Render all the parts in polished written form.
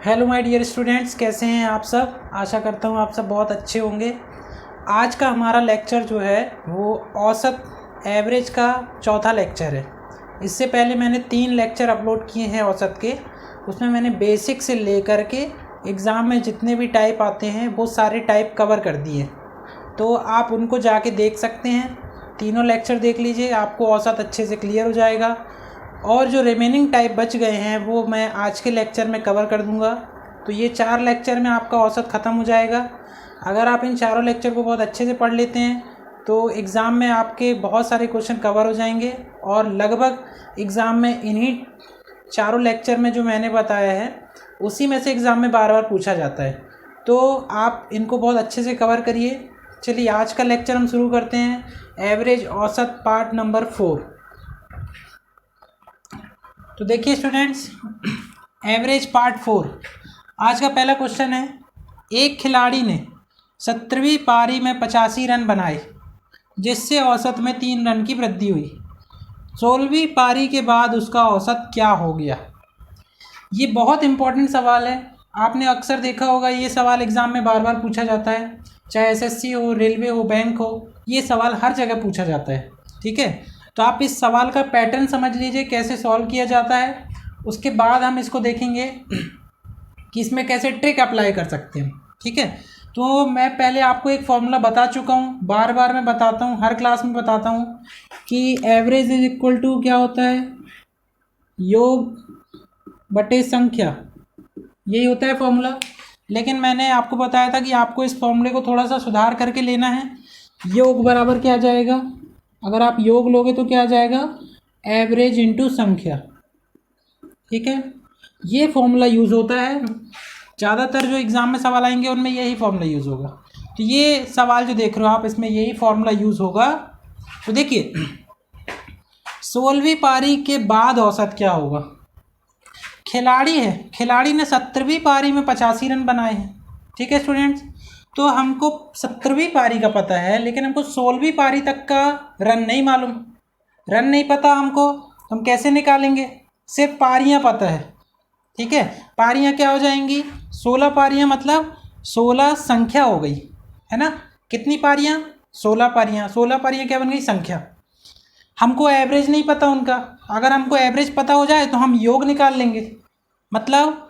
Hello my dear students, कैसे हैं आप सब। आशा करता हूँ आप सब बहुत अच्छे होंगे। आज का हमारा लेक्चर जो है वो औसत एवरेज का चौथा लेक्चर है। इससे पहले मैंने 3 लेक्चर अपलोड किए हैं औसत के। उसमें मैंने बेसिक से लेकर के एग्ज़ाम में जितने भी टाइप आते हैं वो सारे टाइप कवर कर दिए, तो आप उनको जाके देख सकते हैं। तीनों लेक्चर देख लीजिए, आपको औसत अच्छे से क्लियर हो जाएगा। और जो रिमेनिंग टाइप बच गए हैं वो मैं आज के लेक्चर में कवर कर दूंगा। तो ये 4 लेक्चर में आपका औसत ख़त्म हो जाएगा। अगर आप इन चारों लेक्चर को बहुत अच्छे से पढ़ लेते हैं तो एग्ज़ाम में आपके बहुत सारे क्वेश्चन कवर हो जाएंगे। और लगभग एग्ज़ाम में इन्हीं चारों लेक्चर में जो मैंने बताया है उसी में से एग्ज़ाम में बार बार पूछा जाता है, तो आप इनको बहुत अच्छे से कवर करिए। चलिए आज का लेक्चर हम शुरू करते हैं। एवरेज औसत पार्ट नंबर 4। तो देखिए स्टूडेंट्स, एवरेज पार्ट 4। आज का पहला क्वेश्चन है, एक खिलाड़ी ने 17वीं पारी में 85 रन बनाए जिससे औसत में 3 रन की वृद्धि हुई। 16वीं पारी के बाद उसका औसत क्या हो गया। ये बहुत इंपॉर्टेंट सवाल है। आपने अक्सर देखा होगा ये सवाल एग्ज़ाम में बार बार पूछा जाता है, चाहे एसएससी हो, रेलवे हो, बैंक हो, ये सवाल हर जगह पूछा जाता है। ठीक है, तो आप इस सवाल का पैटर्न समझ लीजिए कैसे सॉल्व किया जाता है। उसके बाद हम इसको देखेंगे कि इसमें कैसे ट्रिक अप्लाई कर सकते हैं। ठीक है, तो मैं पहले आपको एक फॉर्मूला बता चुका हूँ, बार बार मैं बताता हूँ, हर क्लास में बताता हूँ कि एवरेज इज इक्वल टू क्या होता है, योग बटे संख्या, यही होता है फॉर्मूला। लेकिन मैंने आपको बताया था कि आपको इस फॉर्मूले को थोड़ा सा सुधार करके लेना है। योग बराबर क्या आ जाएगा, अगर आप योग लोगे तो क्या आ जाएगा, एवरेज इंटू संख्या। ठीक है, ये फॉर्मूला यूज़ होता है। ज़्यादातर जो एग्ज़ाम में सवाल आएंगे उनमें यही फॉर्मूला यूज़ होगा। तो ये सवाल जो देख रहे हो आप, इसमें यही फॉर्मूला यूज़ होगा। तो देखिए 16वीं पारी के बाद औसत क्या होगा। खिलाड़ी है, खिलाड़ी ने 17वीं पारी में 85 रन बनाए हैं। ठीक है स्टूडेंट्स, तो हमको 17वीं पारी का पता है लेकिन हमको 16वीं पारी तक का रन नहीं मालूम। रन नहीं पता हमको, तो हम कैसे निकालेंगे, सिर्फ पारियां पता है। ठीक है, पारियां क्या हो जाएंगी, 16 पारियां, मतलब 16 संख्या हो गई है ना। कितनी पारियां, 16 पारियां। 16 पारियां क्या बन गई, संख्या। हमको एवरेज नहीं पता उनका। अगर हमको एवरेज पता हो जाए तो हम योग निकाल लेंगे। मतलब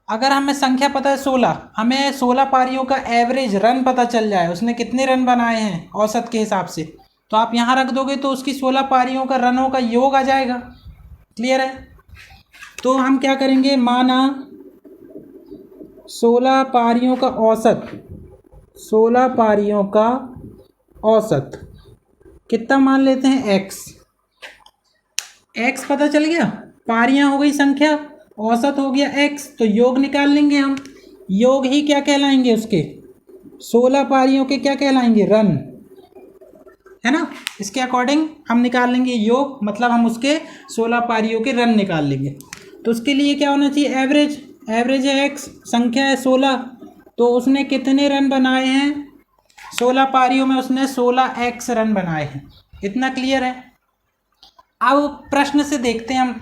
अगर हमें संख्या पता है 16, हमें 16 पारियों का एवरेज रन पता चल जाए, उसने कितने रन बनाए हैं औसत के हिसाब से, तो आप यहाँ रख दोगे तो उसकी 16 पारियों का रनों का योग आ जाएगा। क्लियर है, तो हम क्या करेंगे, माना 16 पारियों का औसत, 16 पारियों का औसत कितना मान लेते हैं, x पता चल गया, पारियां हो गई संख्या, औसत हो गया x, तो योग निकाल लेंगे हम। योग ही क्या कहलाएंगे उसके, 16 पारियों के क्या कहलाएंगे, रन, है ना। इसके अकॉर्डिंग हम निकाल लेंगे योग, मतलब हम उसके 16 पारियों के रन निकाल लेंगे। तो उसके लिए क्या होना चाहिए, एवरेज। एवरेज है x, संख्या है 16, तो उसने कितने रन बनाए हैं, 16 पारियों में उसने 16x रन बनाए हैं। इतना क्लियर है। अब प्रश्न से देखते हैं हम।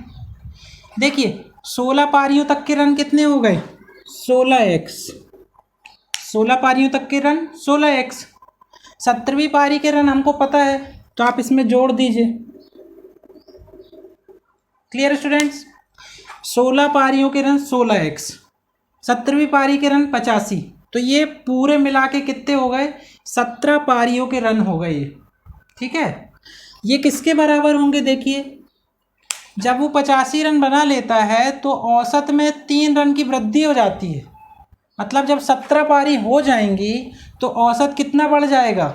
देखिए 16 पारियों तक के रन कितने हो गए, 16x। 16 पारियों तक के रन 16x। 17वीं पारी के रन हमको पता है, तो आप इसमें जोड़ दीजिए। क्लियर स्टूडेंट्स, 16 पारियों के रन 16x, 17वीं पारी के रन 85, तो ये पूरे मिला के कितने हो गए, 17 पारियों के रन हो गए। ठीक है, ये किसके बराबर होंगे, देखिए जब वो 85 रन बना लेता है तो औसत में 3 रन की वृद्धि हो जाती है। मतलब जब 17 पारी हो जाएंगी तो औसत कितना बढ़ जाएगा,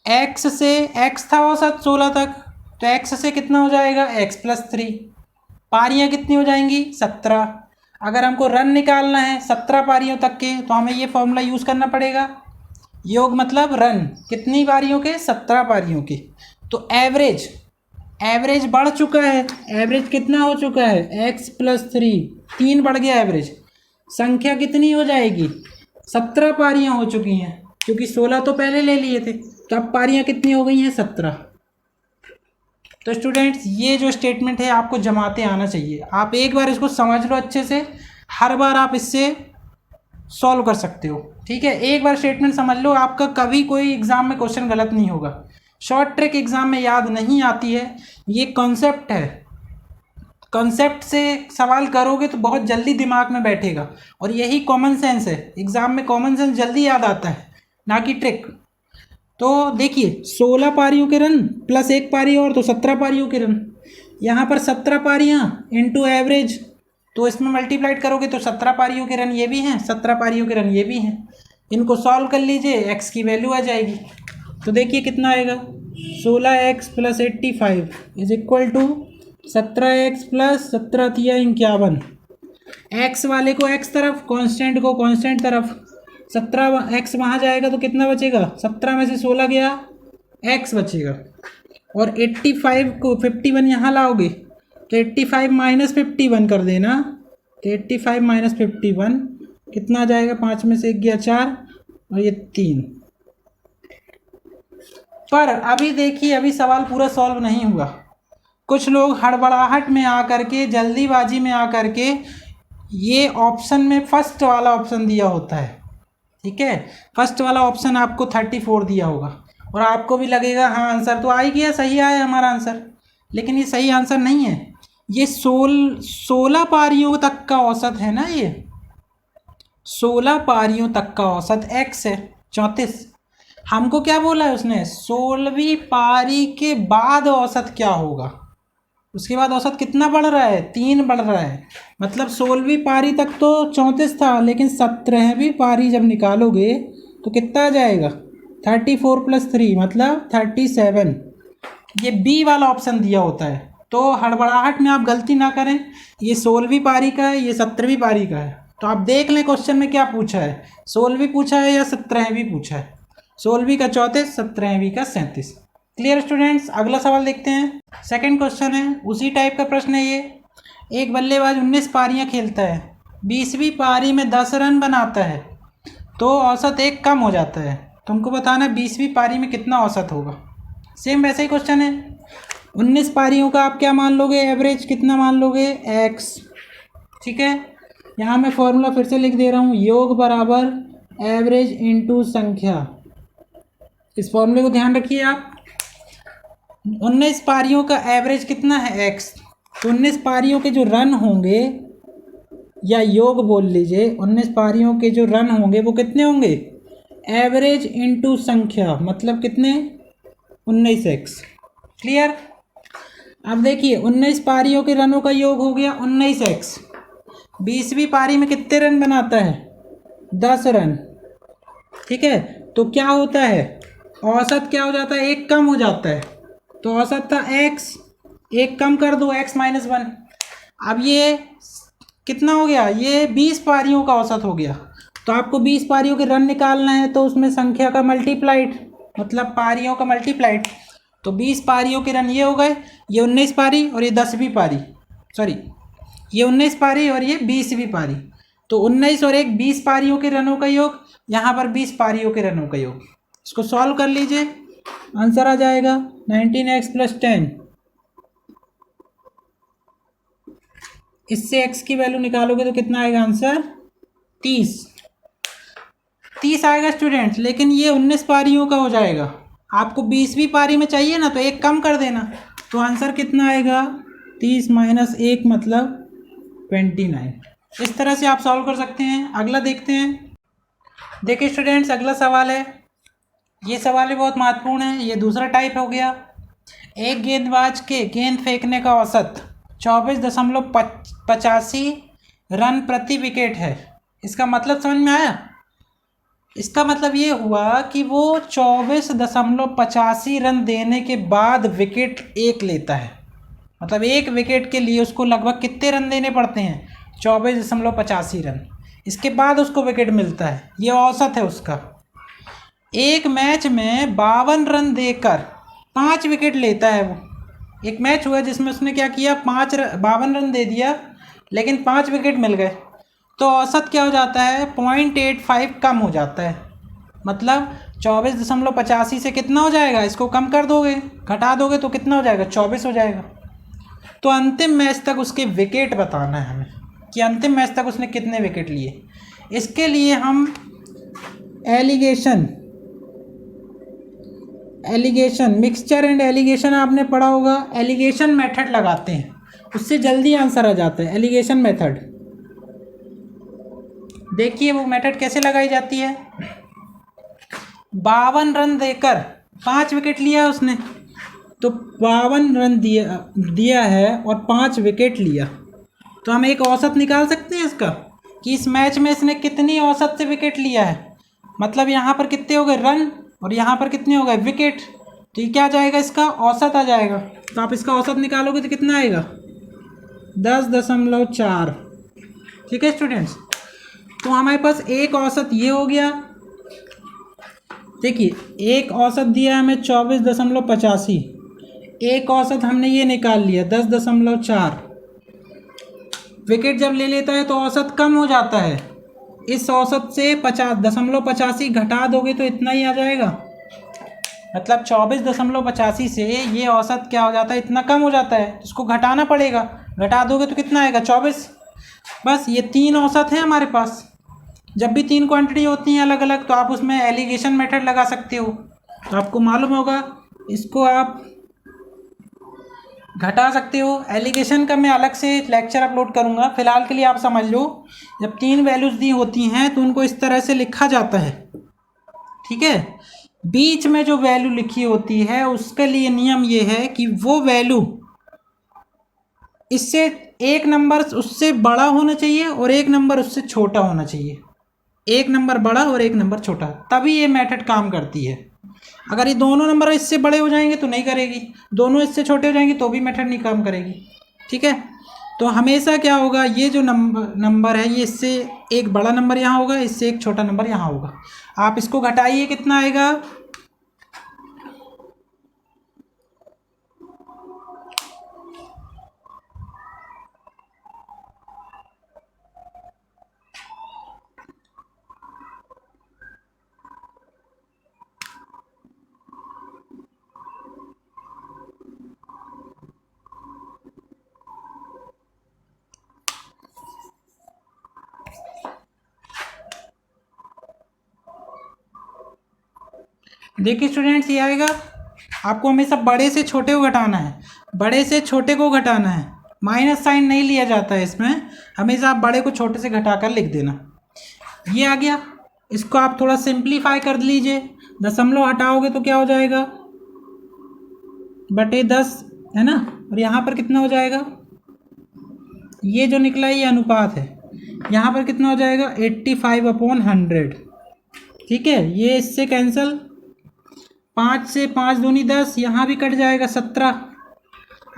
x से, x था औसत 16 तक, तो x से कितना हो जाएगा, x+3। पारियां कितनी हो जाएंगी, 17। अगर हमको रन निकालना है 17 पारियों तक के तो हमें ये फॉर्मूला यूज़ करना पड़ेगा, योग मतलब रन, कितनी पारियों के, 17 पारियों के। तो एवरेज बढ़ चुका है, एवरेज कितना हो चुका है, x+3, 3 बढ़ गया एवरेज। संख्या कितनी हो जाएगी, 17 पारियां हो चुकी हैं, क्योंकि 16 तो पहले ले लिए थे, तो अब पारियां कितनी हो गई हैं, 17। तो स्टूडेंट्स ये जो स्टेटमेंट है आपको जमाते आना चाहिए। आप एक बार इसको समझ लो अच्छे से, हर बार आप इससे सॉल्व कर सकते हो। ठीक है, एक बार स्टेटमेंट समझ लो, आपका कभी कोई एग्ज़ाम में क्वेश्चन गलत नहीं होगा। शॉर्ट ट्रिक एग्ज़ाम में याद नहीं आती है, ये कॉन्सेप्ट है। कॉन्सेप्ट से सवाल करोगे तो बहुत जल्दी दिमाग में बैठेगा, और यही कॉमन सेंस है। एग्ज़ाम में कॉमन सेंस जल्दी याद आता है, ना कि ट्रिक। तो देखिए 16 पारियों के रन प्लस 1 पारी और, तो 17 पारियों के रन। यहाँ पर 17 पारियाँ इंटू एवरेज, तो इसमें मल्टीप्लाइड करोगे तो 17 पारियों के रन ये भी हैं, 17 पारियों के रन ये भी हैं। इनको सॉल्व कर लीजिए, एक्स की वैल्यू आ जाएगी। तो देखिए कितना आएगा, 16x plus 85 is equal to 17x plus 17 तिया 51। एक्स वाले को एक्स तरफ, कांस्टेंट को कांस्टेंट तरफ। 17x वहाँ जाएगा तो कितना बचेगा, 17 में से 16 गया, x बचेगा। और 85 को 51 यहाँ लाओगे तो 85 माइनस 51 कर देना, तो 85 माइनस 51 कितना आ जाएगा, 5 में से 1 गया 4 और ये 3। पर अभी देखिए, अभी सवाल पूरा सॉल्व नहीं हुआ। कुछ लोग हड़बड़ाहट में आकर के, जल्दीबाजी में आकर के ये ऑप्शन में फर्स्ट वाला ऑप्शन दिया होता है। ठीक है, फर्स्ट वाला ऑप्शन आपको 34 दिया होगा और आपको भी लगेगा हाँ आंसर तो आ ही गया, सही आया हमारा आंसर। लेकिन ये सही आंसर नहीं है। ये 16 पारियों तक का औसत है ना, ये 16 पारियों तक का औसत x है 34। हमको क्या बोला है उसने, 16वीं पारी के बाद औसत क्या होगा। उसके बाद औसत कितना बढ़ रहा है, 3 बढ़ रहा है। मतलब 16वीं पारी तक तो 34 था, लेकिन 17वीं पारी जब निकालोगे तो कितना आ जाएगा, 34 प्लस 3 मतलब 37। ये बी वाला ऑप्शन दिया होता है। तो हड़बड़ाहट में आप गलती ना करें, ये 16वीं पारी का है, ये 17वीं पारी का है। तो आप देख लें क्वेश्चन में क्या पूछा है, 16वीं पूछा है या 17वीं पूछा है। 16वीं का 34, 17वीं का 37। क्लियर स्टूडेंट्स, अगला सवाल देखते हैं। सेकंड क्वेश्चन है, उसी टाइप का प्रश्न है ये। एक बल्लेबाज 19 पारियां खेलता है, 20वीं पारी में 10 रन बनाता है, तो औसत 1 कम हो जाता है। तुमको बताना है 20वीं पारी में कितना औसत होगा। सेम वैसे ही क्वेश्चन है। 19 पारियों का आप क्या मान लोगे, एवरेज कितना मान लोगे, x। ठीक है, यहाँ मैं फॉर्मूला फिर से लिख दे रहा हूँ, योग बराबर एवरेज इंटू संख्या। इस फॉर्मूले को ध्यान रखिए आप। 19 पारियों का एवरेज कितना है, x। तो 19 पारियों के जो रन होंगे, या योग बोल लीजिए, 19 पारियों के जो रन होंगे वो कितने होंगे, एवरेज इंटू संख्या, मतलब कितने, 19x। क्लियर। अब देखिए 19 पारियों के रनों का योग हो गया 19x। 20वीं पारी में कितने रन बनाता है, 10 रन। ठीक है, तो क्या होता है, औसत क्या हो जाता है, 1 कम हो जाता है। तो औसत था x, 1 कम कर दो, x माइनस 1। अब ये कितना हो गया, ये 20 पारियों का औसत हो गया। तो आपको 20 पारियों के रन निकालना है, तो उसमें संख्या का मल्टीप्लाइड, मतलब पारियों का मल्टीप्लाइड। तो 20 पारियों के रन ये हो गए, ये 19 पारी और ये 10वीं पारी, सॉरी ये 19 पारी और ये 20वीं पारी। तो 19 और 1 20 पारियों के रनों का योग, यहाँ पर 20 पारियों के रनों का योग। इसको सॉल्व कर लीजिए, आंसर आ जाएगा 19x प्लस 10। इससे x की वैल्यू निकालोगे तो कितना आएगा आंसर, 30 आएगा स्टूडेंट्स। लेकिन ये 19 पारियों का हो जाएगा, आपको 20वीं पारी में चाहिए ना, तो 1 कम कर देना। तो आंसर कितना आएगा, 30 माइनस 1 मतलब 29। इस तरह से आप सॉल्व कर सकते हैं। अगला देखते हैं। देखिए स्टूडेंट्स, अगला सवाल है, ये सवाल भी बहुत महत्वपूर्ण है। ये दूसरा टाइप हो गया। एक गेंदबाज के गेंद फेंकने का औसत 24.85 रन प्रति विकेट है। इसका मतलब समझ में आया। इसका मतलब ये हुआ कि वो 24.85 रन देने के बाद विकेट 1 लेता है। मतलब एक विकेट के लिए उसको लगभग कितने रन देने पड़ते हैं, 24.85 रन। इसके बाद उसको विकेट मिलता है, ये औसत है उसका। एक मैच में 52 रन देकर 5 विकेट लेता है वो। एक मैच हुआ जिसमें उसने क्या किया, 52 रन दे दिया, लेकिन 5 विकेट मिल गए। तो औसत क्या हो जाता है, 0.85 कम हो जाता है। मतलब 24.85 से कितना हो जाएगा, इसको कम कर दोगे, घटा दोगे तो कितना हो जाएगा, 24 हो जाएगा। तो अंतिम मैच तक उसके विकेट बताना है हमें, कि अंतिम मैच तक उसने कितने विकेट लिए। इसके लिए हम एलिगेशन मिक्सचर एंड एलिगेशन आपने पढ़ा होगा, एलिगेशन मेथड लगाते हैं, उससे जल्दी आंसर आ जाता है। एलिगेशन मेथड देखिए वो मेथड कैसे लगाई जाती है। 52 रन देकर 5 विकेट लिया उसने, तो 52 रन दिया है और 5 विकेट लिया, तो हम एक औसत निकाल सकते हैं इसका कि इस मैच में इसने कितनी औसत से विकेट लिया है। मतलब यहाँ पर कितने हो गए रन और यहाँ पर कितने हो गए विकेट, तो ये क्या आ जाएगा, इसका औसत आ जाएगा। तो आप इसका औसत निकालोगे तो कितना आएगा, 10.4। ठीक है स्टूडेंट्स, तो हमारे पास एक औसत ये हो गया। देखिए एक औसत दिया हमें 24.85, एक औसत हमने ये निकाल लिया 10.4। विकेट जब ले लेता है तो औसत कम हो जाता है, इस औसत से 50.85 घटा दोगे तो इतना ही आ जाएगा। मतलब 24.85 से ये औसत क्या हो जाता है, इतना कम हो जाता है, इसको घटाना पड़ेगा, घटा दोगे तो कितना आएगा 24। बस ये 3 औसत हैं हमारे पास। जब भी 3 क्वांटिटी होती हैं अलग अलग तो आप उसमें एलिगेशन मेथड लगा सकते हो, तो आपको मालूम होगा, इसको आप घटा सकते हो। एलिगेशन का मैं अलग से लेक्चर अपलोड करूंगा, फिलहाल के लिए आप समझ लो, जब 3 वैल्यूज़ दी होती हैं तो उनको इस तरह से लिखा जाता है। ठीक है, बीच में जो वैल्यू लिखी होती है उसके लिए नियम ये है कि वो वैल्यू इससे एक नंबर उससे बड़ा होना चाहिए और एक नंबर उससे छोटा होना चाहिए, एक नंबर बड़ा और एक नंबर छोटा, तभी ये मेथड काम करती है। अगर ये दोनों नंबर इससे बड़े हो जाएंगे तो नहीं करेगी, दोनों इससे छोटे हो जाएंगे तो भी मेथड नहीं काम करेगी। ठीक है, तो हमेशा क्या होगा, ये जो नंबर है ये इससे एक बड़ा नंबर यहाँ होगा, इससे एक छोटा नंबर यहाँ होगा। आप इसको घटाइए, कितना आएगा, देखिए स्टूडेंट्स ये आएगा, आपको हमेशा बड़े से छोटे को घटाना है, बड़े से छोटे को घटाना है, माइनस साइन नहीं लिया जाता है इसमें, हमेशा आप बड़े को छोटे से घटाकर लिख देना। ये आ गया, इसको आप थोड़ा सिंप्लीफाई कर लीजिए, दशमलव हटाओगे तो क्या हो जाएगा, बटे 10 है ना, और यहाँ पर कितना हो जाएगा, ये जो निकला ये अनुपात है, यहाँ पर कितना हो जाएगा 85/100। ठीक है, ये इससे कैंसिल, 5 से 5 दूनी 10, यहाँ भी कट जाएगा 17।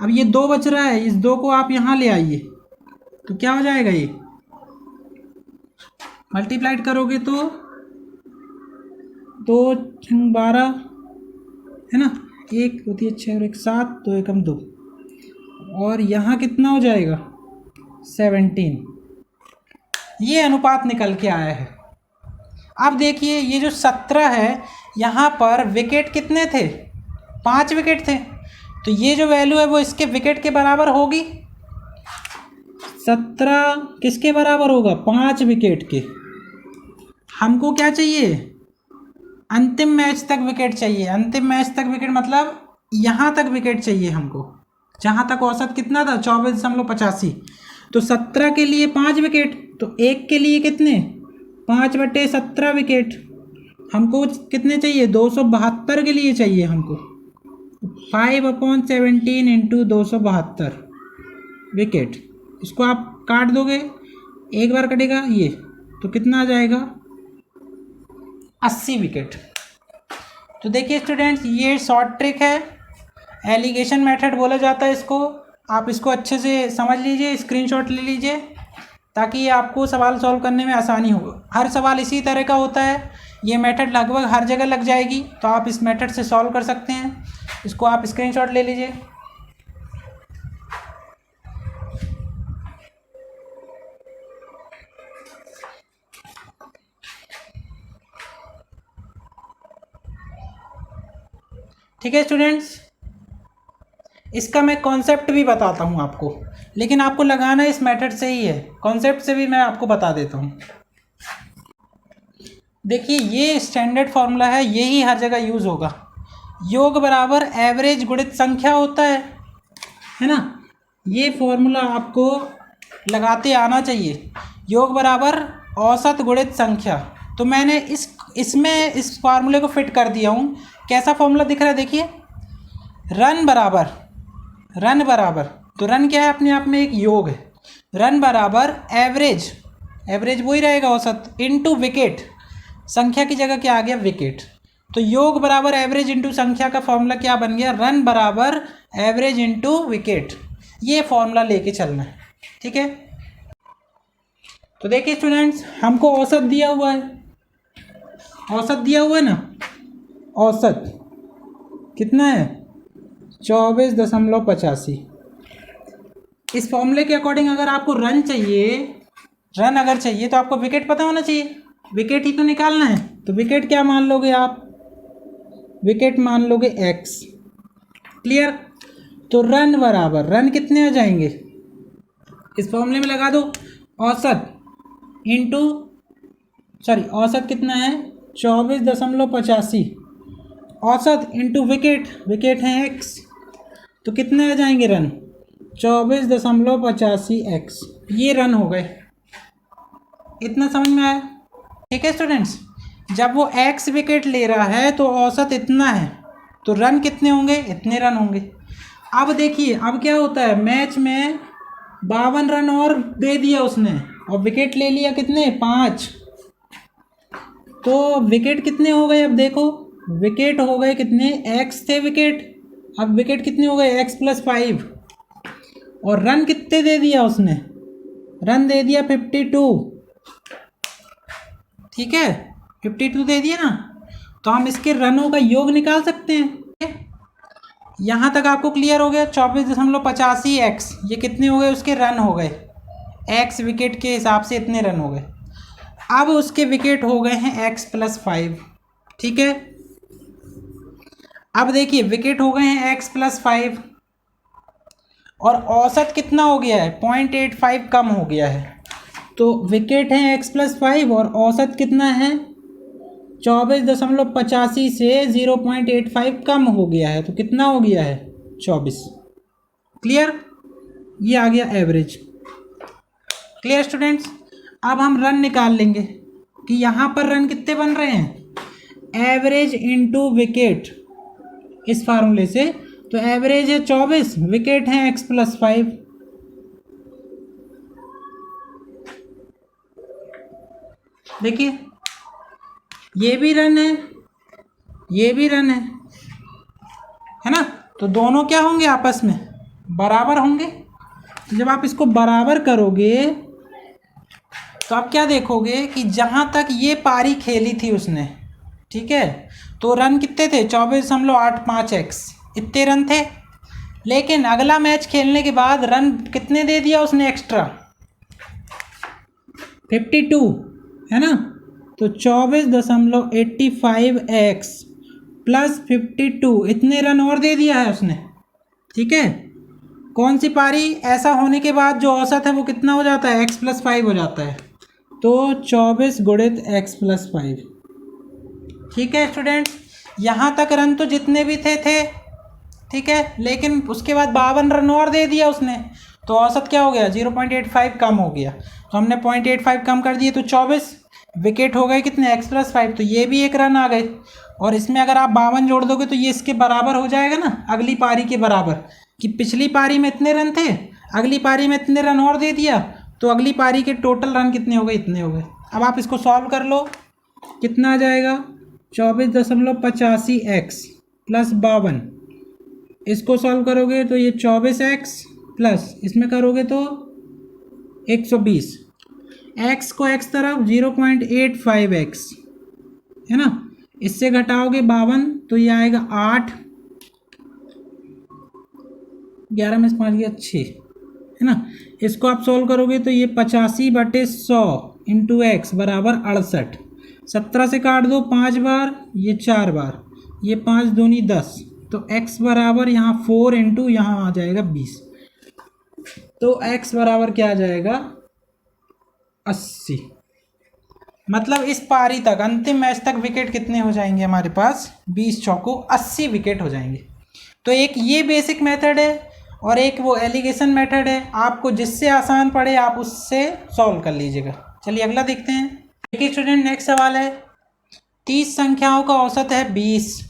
अब ये 2 बच रहा है, इस 2 को आप यहाँ ले आइए तो क्या हो जाएगा, ये मल्टीप्लाइड करोगे तो 2 12 है ना, 1 होती है 6 और 1 7, 2 एकम 2, और यहाँ कितना हो जाएगा 17। ये अनुपात निकल के आया है। अब देखिए ये जो 17 है, यहाँ पर विकेट कितने थे, 5 विकेट थे, तो ये जो वैल्यू है वो इसके विकेट के बराबर होगी। 17 किसके बराबर होगा, 5 विकेट के। हमको क्या चाहिए, अंतिम मैच तक विकेट चाहिए, अंतिम मैच तक विकेट मतलब यहाँ तक विकेट चाहिए हमको, जहाँ तक औसत कितना था 24.85, तो 17 के लिए 5 विकेट, तो एक के लिए कितने 5/17 विकेट, हमको कितने चाहिए 272 के लिए चाहिए हमको, 5/17 इंटू 272 विकेट। इसको आप काट दोगे, एक बार कटेगा ये, तो कितना आ जाएगा 80 विकेट। तो देखिए स्टूडेंट्स ये शॉर्ट ट्रिक है, एलिगेशन मेथड बोला जाता है इसको। आप इसको अच्छे से समझ लीजिए, स्क्रीनशॉट ले लीजिए, ताकि आपको सवाल सॉल्व करने में आसानी हो। हर सवाल इसी तरह का होता है, ये मेथड लगभग हर जगह लग जाएगी, तो आप इस मेथड से सॉल्व कर सकते हैं। इसको आप स्क्रीनशॉट ले लीजिए। ठीक है स्टूडेंट्स, इसका मैं कॉन्सेप्ट भी बताता हूँ आपको, लेकिन आपको लगाना इस मेथड से ही है, कॉन्सेप्ट से भी मैं आपको बता देता हूँ। देखिए ये स्टैंडर्ड फॉर्मूला है, यही हर जगह यूज़ होगा। योग बराबर एवरेज गुणित संख्या होता है ना। ये फॉर्मूला आपको लगाते आना चाहिए। योग बराबर औसत गुणित संख्या। तो मैंने इसमें इस फार्मूले को फिट कर दिया हूँ। कैसा फॉर्मूला दिख रहा है देखिए, रन बराबर तो रन क्या है, अपने आप में एक योग है। रन बराबर एवरेज वही रहेगा औसत, इनटू विकेट, संख्या की जगह क्या आ गया, विकेट। तो योग बराबर एवरेज इंटू संख्या का फॉर्मूला क्या बन गया, रन बराबर एवरेज इंटू विकेट। ये फॉर्मूला लेके चलना है, ठीक है। तो देखिए स्टूडेंट्स, हमको औसत दिया हुआ है, ना। औसत कितना है, 24.85। इस फॉर्मूले के अकॉर्डिंग अगर आपको रन अगर चाहिए तो आपको विकेट पता होना चाहिए। विकेट ही तो निकालना है। तो विकेट क्या मान लोगे आप, विकेट मान लोगे x। क्लियर। तो रन बराबर, रन कितने आ जाएंगे, इस फॉर्मूले में लगा दो, औसत इंटू औसत कितना है 24.85, औसत इंटू विकेट है x, तो कितने आ जाएंगे रन, 24.85x। ये रन हो गए। इतना समझ में आया, ठीक है स्टूडेंट्स। जब वो x विकेट ले रहा है तो औसत इतना है, तो रन कितने होंगे, इतने रन होंगे। अब देखिए अब क्या होता है, मैच में 52 रन और दे दिया उसने और विकेट ले लिया कितने, 5। तो विकेट कितने हो गए, अब देखो विकेट हो गए कितने, x थे विकेट, अब विकेट कितने हो गए, x+5। और रन कितने दे दिया उसने, रन दे दिया 52, ठीक है, 52 दे दिया ना। तो हम इसके रनों का योग निकाल सकते हैं। यहाँ तक आपको क्लियर हो गया। 24.85x ये कितने हो गए, उसके रन हो गए, x विकेट के हिसाब से इतने रन हो गए। अब उसके विकेट हो गए हैं x+5, ठीक है। अब देखिए विकेट हो गए हैं x+5 और औसत कितना हो गया है, 0.85 कम हो गया है। तो विकेट है x+5 और औसत कितना है, 24.85 से 0.85 कम हो गया है। तो कितना हो गया है, 24। क्लियर, ये आ गया एवरेज। Clear students. अब हम रन निकाल लेंगे कि यहाँ पर रन कितने बन रहे हैं, एवरेज इंटू विकेट, इस फार्मूले से। तो एवरेज है 24, विकेट है x+5। देखिए ये भी रन है, ये भी रन है ना। तो दोनों क्या होंगे, आपस में बराबर होंगे। तो जब आप इसको बराबर करोगे तो आप क्या देखोगे कि जहाँ तक ये पारी खेली थी उसने, ठीक है, तो रन कितने थे, 24.85x, इतने रन थे। लेकिन अगला मैच खेलने के बाद रन कितने दे दिया उसने एक्स्ट्रा, 52, है ना। तो 24.85x प्लस 52, इतने रन और दे दिया है उसने, ठीक है। कौन सी पारी, ऐसा होने के बाद जो औसत है वो कितना हो जाता है, x+5 हो जाता है। तो 24 गुणित x+5, ठीक है स्टूडेंट। यहाँ तक रन तो जितने भी थे, ठीक है, लेकिन उसके बाद 52 रन और दे दिया उसने, तो औसत क्या हो गया, 0.85 कम हो गया। तो हमने 0.85 कम कर दिए, तो 24, विकेट हो गए कितने, x+5, तो ये भी एक रन आ गए। और इसमें अगर आप 52 जोड़ दोगे तो ये इसके बराबर हो जाएगा ना, अगली पारी के बराबर, कि पिछली पारी में इतने रन थे, अगली पारी में इतने रन और दे दिया, तो अगली पारी के टोटल रन कितने हो गए, इतने हो गए। अब आप इसको सॉल्व कर लो, कितना आ जाएगा, 24.85x प्लस 52, इसको सॉल्व करोगे तो ये 24x प्लस इसमें करोगे तो 120, x को x तरफ 0.85x, है ना। इससे घटाओगे 52 तो ये आएगा 8, 11 में से 5 गया 6, है ना। इसको आप सॉल्व करोगे तो ये 85/100 इंटू एक्स बराबर 68। 17 से काट दो 5 बार, ये 4 बार, ये 5 दूनी 10, तो x बराबर यहाँ 4 इंटू यहाँ आ जाएगा 20। तो x बराबर क्या आ जाएगा, 80। मतलब इस पारी तक, अंतिम मैच तक विकेट कितने हो जाएंगे हमारे पास? 20 चौको 80 विकेट हो जाएंगे। तो एक ये बेसिक मेथड है और एक वो एलिगेशन मेथड है। आपको जिससे आसान पड़े आप उससे सॉल्व कर लीजिएगा। चलिए अगला देखते हैं। देखिए स्टूडेंट, नेक्स्ट सवाल है 30 संख्याओं का औसत है 20,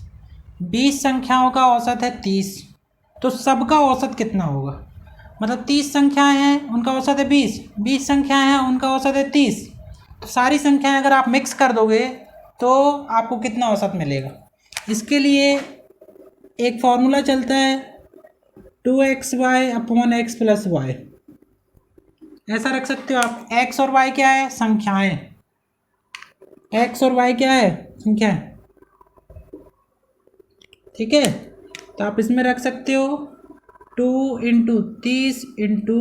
20 संख्याओं का औसत है 30, तो सबका औसत कितना होगा? मतलब 30 संख्याएं हैं उनका औसत है 20, 20 संख्याएं हैं उनका औसत है 30, तो सारी संख्याएं अगर आप मिक्स कर दोगे तो आपको कितना औसत मिलेगा? इसके लिए एक फॉर्मूला चलता है 2xy/x + y। ऐसा रख सकते हो आप। x और y क्या है? संख्याएं। x और y क्या है? संख्याएं। ठीक है, तो आप इसमें रख सकते हो 2 × 30 ×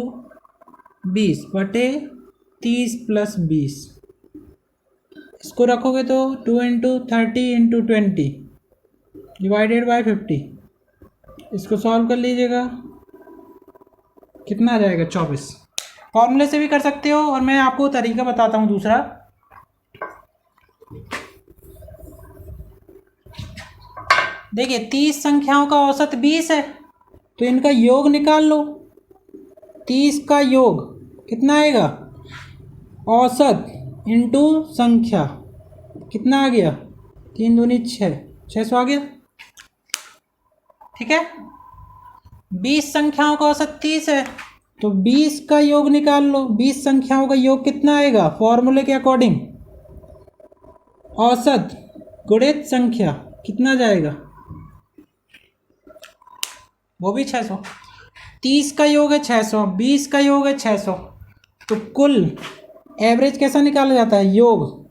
20 बटे 30 + 20। इसको रखोगे तो 2 × 30 × 20 डिवाइडेड बाय 50। इसको सॉल्व कर लीजिएगा, कितना आ जाएगा? 24। फॉर्मूले से भी कर सकते हो और मैं आपको तरीका बताता हूँ दूसरा। देखिए 30 संख्याओं का औसत 20 है, तो इनका योग निकाल लो। 30 का योग कितना आएगा? औसत इंटू संख्या, कितना आ गया? 3 दूनी 6, 600 आ गया। ठीक है, 20 संख्याओं का औसत 30 है, तो 20 का योग निकाल लो। 20 संख्याओं का योग कितना आएगा? फॉर्मूले के अकॉर्डिंग औसत गुणित संख्या, कितना जाएगा? वो भी 600। 30 का योग है 600, 20 का योग है 600, तो कुल एवरेज कैसा निकाला जाता है? योग,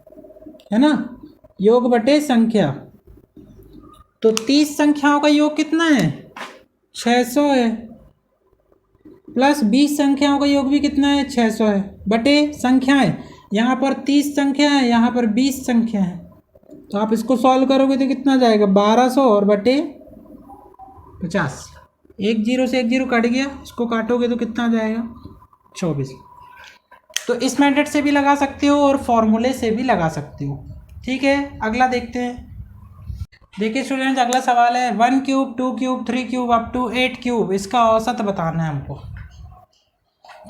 है ना, योग बटे संख्या। तो 30 संख्याओं का योग कितना है? 600 है, प्लस 20 संख्याओं का योग भी कितना है? 600 है, बटे संख्याएं। यहाँ पर 30 संख्या है, यहाँ पर 20 संख्या है, तो आप इसको सॉल्व करोगे तो कितना जाएगा? 1200 और बटे 50। एक जीरो से एक जीरो कट गया, इसको काटोगे तो कितना जाएगा? 24। तो इस मेथड से भी लगा सकते हो और फॉर्मूले से भी लगा सकते हो। ठीक है, अगला देखते हैं। देखिए स्टूडेंट्स, अगला सवाल है 1 cube 2 cube 3 cube up to 8 cube, इसका औसत बताना है हमको।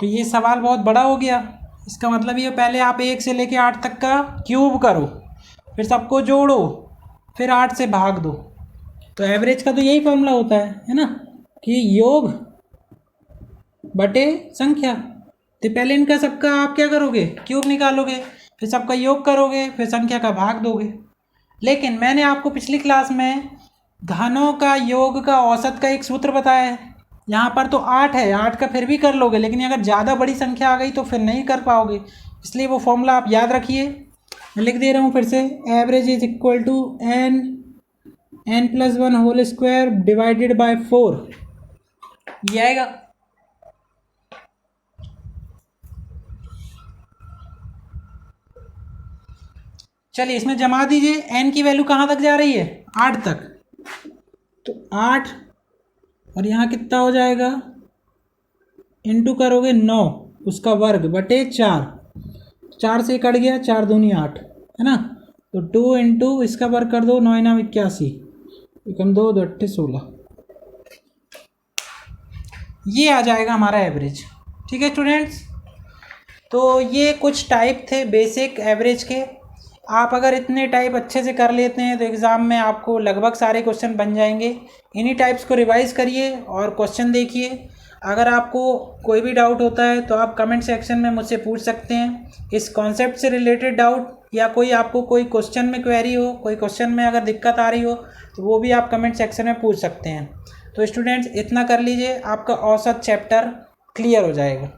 तो ये सवाल बहुत बड़ा हो गया। इसका मतलब ये पहले आप 1 से लेके 8 तक का क्यूब करो, फिर सबको जोड़ो, फिर 8 से भाग दो। तो एवरेज का तो यही फॉर्मूला होता है ना, कि योग बटे संख्या। तो पहले इनका सबका आप क्या करोगे? क्यूब निकालोगे, फिर सबका योग करोगे, फिर संख्या का भाग दोगे। लेकिन मैंने आपको पिछली क्लास में घनों का योग का औसत का एक सूत्र बताया है। यहाँ पर तो 8 है, 8 का फिर भी कर लोगे, लेकिन अगर ज़्यादा बड़ी संख्या आ गई तो फिर नहीं कर पाओगे। इसलिए वो फॉर्मूला आप याद रखिए। मैं लिख दे रहा हूँ फिर से, average is equal to n+1 whole square divided by 4, ये आएगा। चलिए इसमें जमा दीजिए। n की वैल्यू कहाँ तक जा रही है? 8 तक, तो 8 और यहाँ कितना हो जाएगा? इंटू करोगे 9 उसका वर्ग बटे 4, 4 से कट गया, 4 दूनी 8, है ना। तो 2 इंटू इसका वर्ग कर दो, 9 9 81, एकम 2 2 8 16, ये आ जाएगा हमारा एवरेज। ठीक है स्टूडेंट्स, तो ये कुछ टाइप थे बेसिक एवरेज के। आप अगर इतने टाइप अच्छे से कर लेते हैं तो एग्ज़ाम में आपको लगभग सारे क्वेश्चन बन जाएंगे। इन्हीं टाइप्स को रिवाइज़ करिए और क्वेश्चन देखिए। अगर आपको कोई भी डाउट होता है तो आप कमेंट सेक्शन में मुझसे पूछ सकते हैं, इस कॉन्सेप्ट से रिलेटेड डाउट, या कोई आपको कोई क्वेश्चन में क्वेरी हो, कोई क्वेश्चन में अगर दिक्कत आ रही हो तो वो भी आप कमेंट सेक्शन में पूछ सकते हैं। तो स्टूडेंट्स इतना कर लीजिए, आपका औसत चैप्टर क्लियर हो जाएगा।